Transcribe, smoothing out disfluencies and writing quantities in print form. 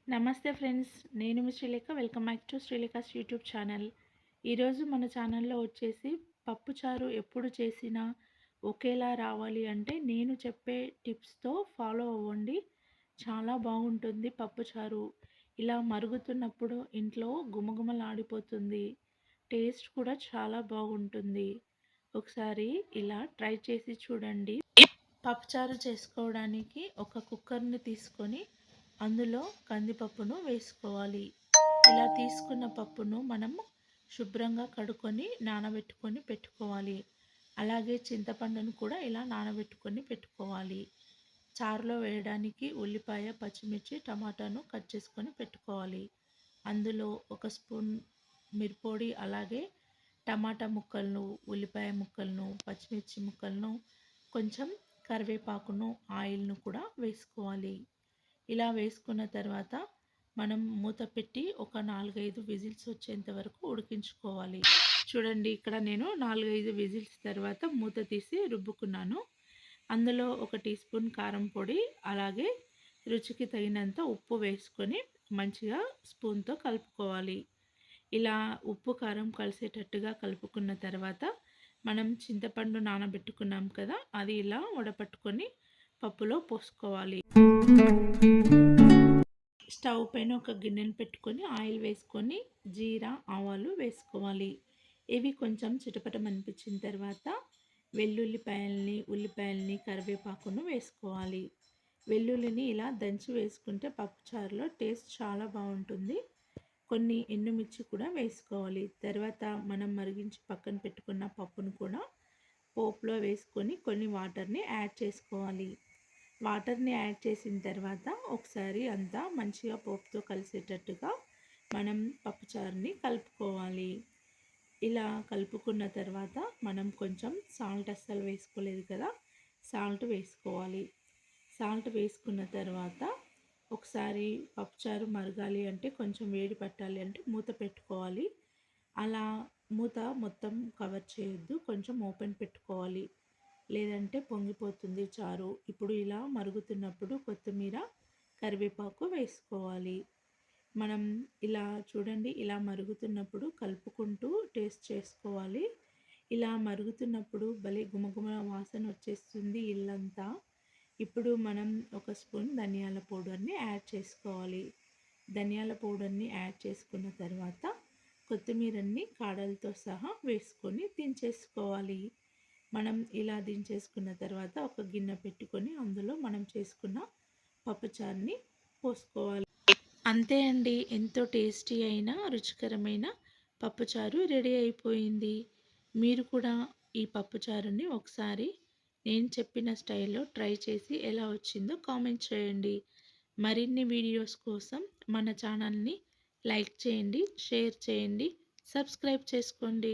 నమస్తే ఫ్రెండ్స్, నేను మీ Srilekha. Welcome back to Srilekha's YouTube channel. ఈరోజు మన ఛానల్లో వచ్చేసి పప్పుచారు ఎప్పుడు చేసినా ఒకేలా రావాలి అంటే నేను చెప్పే టిప్స్తో ఫాలో అవ్వండి. చాలా బాగుంటుంది పప్పుచారు. ఇలా మరుగుతున్నప్పుడు ఇంట్లో గుమగుమలాడిపోతుంది. టేస్ట్ కూడా చాలా బాగుంటుంది. ఒకసారి ఇలా ట్రై చేసి చూడండి. పప్పుచారు చేసుకోవడానికి ఒక కుక్కర్ని తీసుకొని అందులో కందిపప్పును వేసుకోవాలి. ఇలా తీసుకున్న పప్పును మనము శుభ్రంగా కడుక్కొని నానబెట్టుకొని పెట్టుకోవాలి. అలాగే చింతపండును కూడా ఇలా నానబెట్టుకొని పెట్టుకోవాలి. చారులో వేయడానికి ఉల్లిపాయ, పచ్చిమిర్చి, టమాటాను కట్ చేసుకొని పెట్టుకోవాలి. అందులో ఒక స్పూన్ మిరప్పొడి, అలాగే టమాటా ముక్కలను, ఉల్లిపాయ ముక్కలను, పచ్చిమిర్చి ముక్కలను, కొంచెం కరివేపాకును, ఆయిల్ను కూడా వేసుకోవాలి. ఇలా వేసుకున్న తర్వాత మనం మూత పెట్టి ఒక 4-5 విజిల్స్ వచ్చేంత వరకు ఉడికించుకోవాలి. చూడండి, ఇక్కడ నేను 4-5 విజిల్స్ తర్వాత మూత తీసి రుబ్బుకున్నాను. అందులో ఒక టీ స్పూన్ కారం పొడి, అలాగే రుచికి తగినంత ఉప్పు వేసుకొని మంచిగా స్పూన్తో కలుపుకోవాలి. ఇలా ఉప్పు కారం కలిసేటట్టుగా కలుపుకున్న తర్వాత మనం చింతపండు నానబెట్టుకున్నాం కదా, అది ఇలా వడపట్టుకొని పప్పులో పోసుకోవాలి. స్టవ్ పైన ఒక గిన్నెను పెట్టుకొని ఆయిల్ వేసుకొని జీరా, ఆవాలు వేసుకోవాలి. ఇవి కొంచెం చిటపటమనిపించిన తర్వాత వెల్లుల్లిపాయల్ని, ఉల్లిపాయల్ని, కరివేపాకును వేసుకోవాలి. వెల్లుల్లిని ఇలా దంచి వేసుకుంటే పప్పుచారులో టేస్ట్ చాలా బాగుంటుంది. కొన్ని ఎండుమిర్చి కూడా వేసుకోవాలి. తర్వాత మనం మరిగించి పక్కన పెట్టుకున్న పప్పును కూడా పోపులో వేసుకొని కొన్ని వాటర్ని యాడ్ చేసుకోవాలి. వాటర్ని యాడ్ చేసిన తర్వాత ఒకసారి అంతా మంచిగా పోపుతో కలిసేటట్టుగా మనం పప్పుచారుని కలుపుకోవాలి. ఇలా కలుపుకున్న తర్వాత మనం కొంచెం సాల్ట్ అస్సలు వేసుకోలేదు కదా, సాల్ట్ వేసుకోవాలి. సాల్ట్ వేసుకున్న తర్వాత ఒకసారి పప్పుచారు మరగాలి అంటే, కొంచెం వేడి పట్టాలి అంటే మూత పెట్టుకోవాలి. అలా మూత మొత్తం కవర్ చేయొద్దు, కొంచెం ఓపెన్ పెట్టుకోవాలి, లేదంటే పొంగిపోతుంది చారు. ఇప్పుడు ఇలా మరుగుతున్నప్పుడు కొత్తిమీర, కరివేపాకు వేసుకోవాలి. మనం ఇలా చూడండి, ఇలా మరుగుతున్నప్పుడు కలుపుకుంటూ టేస్ట్ చేసుకోవాలి. ఇలా మరుగుతున్నప్పుడు భలే గుమగుమ వాసన వచ్చేస్తుంది ఇల్లంతా. ఇప్పుడు మనం ఒక స్పూన్ ధనియాల పౌడర్ని యాడ్ చేసుకోవాలి. ధనియాల పౌడర్ని యాడ్ చేసుకున్న తర్వాత కొత్తిమీరని కాడలతో సహా వేసుకొని దించేసుకోవాలి. మనం ఇలా దించేసుకున్న తర్వాత ఒక గిన్నె పెట్టుకొని అందులో మనం చేసుకున్న పప్పుచారుని పోసుకోవాలి. అంతే అండి, ఎంతో టేస్టీ అయిన రుచికరమైన పప్పుచారు రెడీ అయిపోయింది. మీరు కూడా ఈ పప్పుచారుని ఒకసారి నేను చెప్పిన స్టైల్లో ట్రై చేసి ఎలా వచ్చిందో కామెంట్ చేయండి. మరిన్ని వీడియోస్ కోసం మన ఛానల్ని లైక్ చేయండి, షేర్ చేయండి, సబ్స్క్రైబ్ చేసుకోండి.